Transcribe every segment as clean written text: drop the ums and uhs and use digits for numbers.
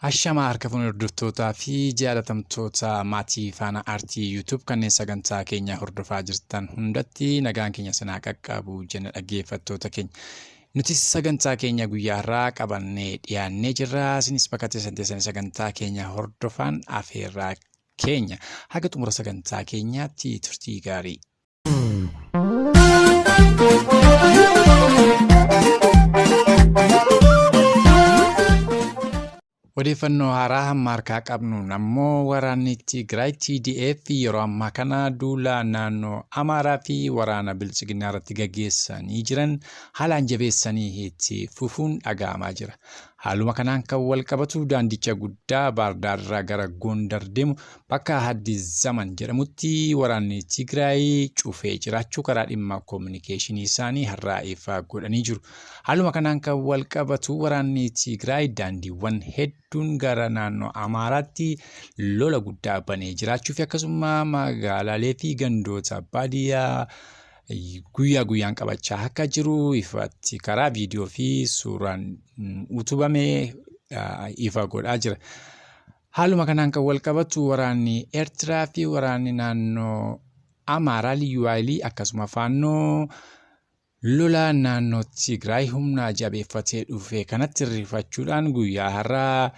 Ashama harka fuun hordoftoota fi jaalatamtoota maatii faana aartii YouTube kanneen sagantaa keenya hordofaa jirtan hundatti nagaan keenya sanaa qaqqabu jenna dhaggeeffattoota keenya. Nuti sagantaa keenya guyyaa irraa qabannee dhiyaannee jirra. Isinis bakka teessan sagantaa keenya hordofaan afeerraa keenya haga xumura sagantaa keenyaatti turtii gaarii. Odeeffannoo haaraa hamma harkaa qabnu ammoo waraanni Tigraay TDF yeroo ammaa kana duula naannoo Amahaaraa fi waraana bilchiginaa irratti gaggeessanii jiran haalaan jabeessanii itti fufuun dhaga'amaa jira. Haaluma kanaan kan wal qabatu daandicha guddaa bahardar irraa gara Gondor deemu bakka Addis zemen jedhamutti waraanni Tigraay cufee jiraachuu karaa dhimma kominikeeshinii isaanii har'aa ifa godhanii jiru. Haaluma kanaan kan wal qabatu waraanni Tigraay daandiiwwan hedduun gara naannoo Amaharaatti lola guddaa banee jiraachuu fi akkasuma magaalaalee fi gandoota baadiyyaa guyyaa guyyaan qabachaa akka jiru ifatti karaa viidiyoo fi suuraan utubamee ifa godhaa jira. Haaluma kanaan kan wal qabatu waraanni Eritrea fi waraanni naannoo Amahaaraa liyyuu akkasuma faannoo lola naannoo Tigray humna jabeeffatee dhufe kanatti rifachuudhaan guyyaa har'aa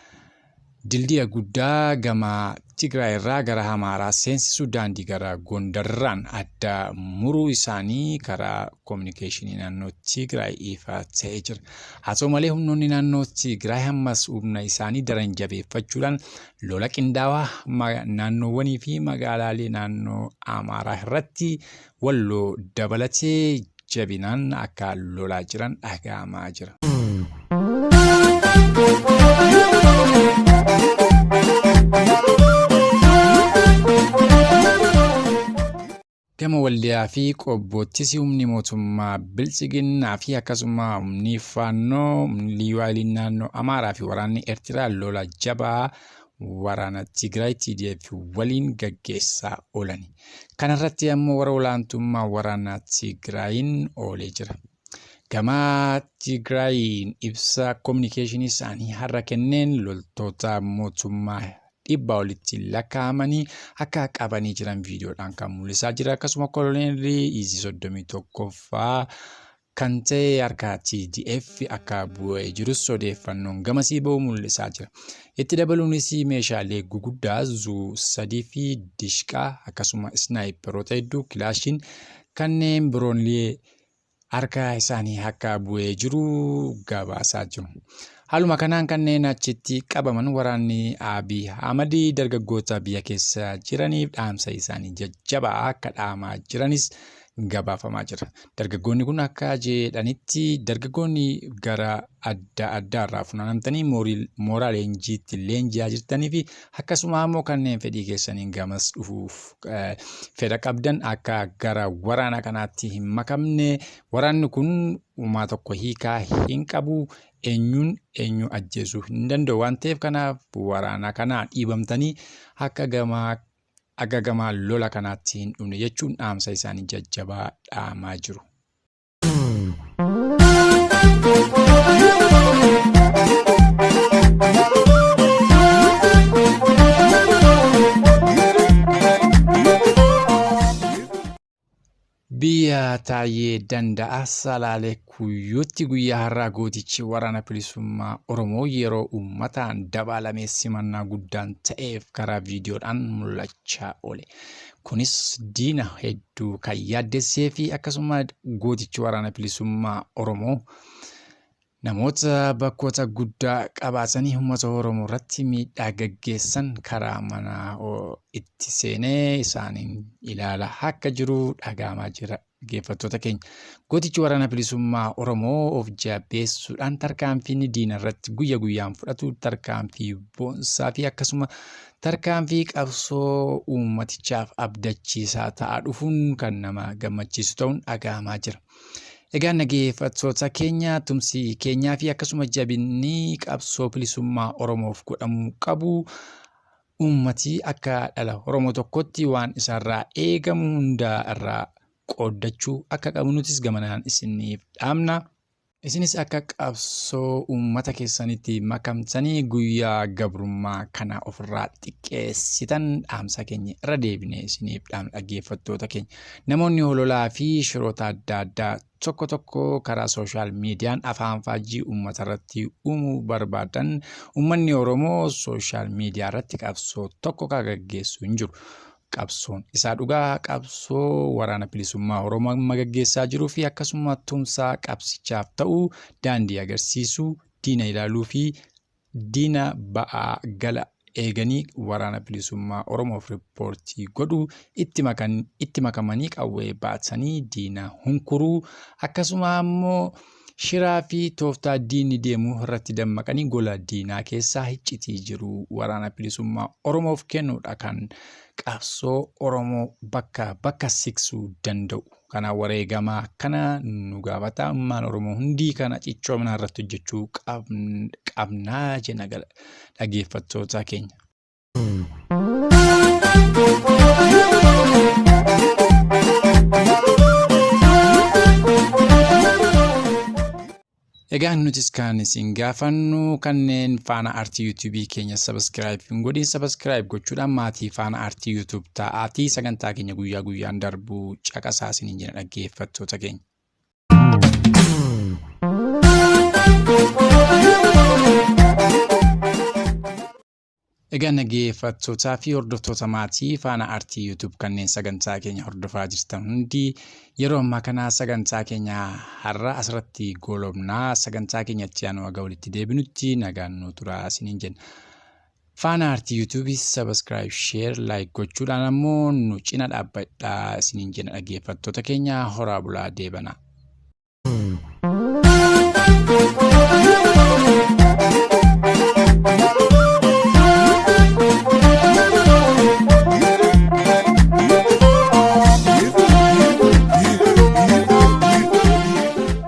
dildiya guddaa gama Tigray irraa gara Amahaaraa seensisu daandii gara Gondorraan adda muruu isaanii karaa kominikeeshinii naannoo Tigray ifa ta'ee jira. Haa ta'u malee humnoonni naannoo Tigray ammas humna isaanii daran jabeeffachuudhaan lola qindaawaa naannoowwanii fi magaalaalee naannoo Amahaaraa irratti walloo dabalatee jabinaan akka lolaa jiran dhaga'amaa jira. Gama waldiyaa fi qobboottis humni mootummaa bilchiginaa fi akkasuma humni faannoo liyyuu naannoo Amahaaraa fi waraanni Eritrea lola jabaa waraana Tigray TDF waliin gaggeessaa oolani. Kanarratti ammoo warra olaantummaa waraana Tigrayin oolee jira. Gama Tigrayin ibsa kominikeeshinii isaanii har'a kenneen loltoota mootummaa dhibba olitti lakkaa'amanii akka qabanii jiran viidiyoodhaan kan mul'isaa jira. Akkasuma koloneelli Izi 31ffaa kan ta'e harka TDF akka bu'ee jirus odeeffannoon gamasii ba'u mul'isaa jira. Itti dabaluunis meeshaalee guguddaa Zu-3 fi dishqaa akkasuma snaayiperoota hedduu kilaashiin kanneen biroonillee harka isaanii akka bu'ee jiru gabaasaa jiru. Haaluma kanaan kanneen achitti qabaman waraanni Abiy Ahmed dargaggoota biyya keessa jiraniif dhaamsa isaanii jajjabaa akka dhaamaa jiranis gabaafamaa jira. Dargaggoonni kun akka jedhanitti dargaggoonni gara adda addaarraa funaanamtanii mooraa leenjiitti leenji'aa jirtanii fi akkasuma immoo kanneen fedhii keessaniin gamas dhufuuf fedha qabdan akka gara waraana kanaatti hin makamne. Waraanni kun uumaa tokko hiikaa hin qabu. Eenyu ajjeesuu hin danda'u waan ta'eef kanaaf waraana kana dhiibamtanii akka gama lola kanaatti hin dhumne jechuun dhaamsa isaanii jajjabaa dhaamaa jiru. Biyya taayee danda'a salaalee kuyyootti guyyaa har'aa gootichi waraana bilisummaa Oromoo yeroo uummataan dabalamee simannaa guddaan ta'eef karaa viidiyoodhaan mul'achaa oole. Kunis diina hedduu kan yaaddessee fi akkasuma gootichi waraana bilisummaa Oromoo namoota bakkoota guddaa qabaatanii uummata Oromoo irratti miidhaa gaggeessan karaa mana itti seenee isaaniin ilaalaa akka jiru dhaga'amaa jira. Dhaggeeffattoota keenya gootichi waraana bilisummaa Oromoo of jabeessuudhaan tarkaanfii diina irratti guyya guyyaan fudhatu tarkaanfii boonsaa fi akkasuma tarkaanfii qabsoo uummatichaaf abdachiisaa ta'aa dhufuun kan nama gammachiisu ta'uun dhaga'amaa jira. Egaa dhaggeeffattoota keenya tumsi keenyaa fi akkasuma jabinni qabsoo bilisummaa Oromoof godhamuu qabu uummati akka dhala Oromoo tokkotti waan isarraa eegamu hunda irraa qooddachuu akka qabu nutis gamanaan isiniif dhaamna. Isinis akka qabsoo uummata keessanitti makamtanii guyyaa gabrummaa kana ofirraa xiqqeessitan dhaamsa keenya irra deebinee isiniif dhaggeeffattoota keenya. Namoonni hololaa fi shiroota adda addaa tokko karaa sooshaal miidiyaan afaan faajjii uummata irratti uumuu barbaadan uummanni Oromoo sooshaal miidiyaa irratti qabsoo tokko kan gaggeessu hin jiru. Qabsoon isaa dhugaa qabsoo waraana bilisummaa Oromoo gaggeessaa jiruu fi akkasuma tumsaa qabsichaaf ta'uu daandii agarsiisuu diina ilaaluu fi diina ba'aa gala eeganii waraana bilisummaa Oromoof riippoortii godhuu itti makamanii qawwee baatanii diina hunkuruu akkasuma ammoo shiraa fi tooftaa diinni deemuu irratti dammaqanii gola diinaa keessaa hiccitii jiru waraana bilisummaa Oromoof kennuudha kan qabsoo Oromoo bakka siqsuu danda'u. Kana wareegamaa kana nu gaafata ummaan Oromoo hundi kana cichoomina irratti hojjechuu qabnaa jenna dhaggeeffattoota keenya. Egaan nutis kan isin gaafannu kanneen faana artii YouTube keenya subscribe godhi subscribe gochuudhaan maatii faana artii YouTube ta'aatii sagantaa keenya guyyaa guyyaan darbu caqasaa isiniin jenna dhaggeeffattoota keenya. Egaan dhaggeeffattootaa fi hordoftoota maatii faana artii YouTube kanneen sagantaa keenya hordofaa jirtan hundi yeroo ammaa kana sagantaa keenya har'a asirratti goolabnaa sagantaa keenyatti aanu aga walitti deebinutti nagaan nu turaa isiniin jenna. Faana artii YouTube subscribe share like gochuudhaan ammoo nu cina dhaabbadhaa isiniin jenna dhaggeeffattoota keenya horaa bulaa deebana.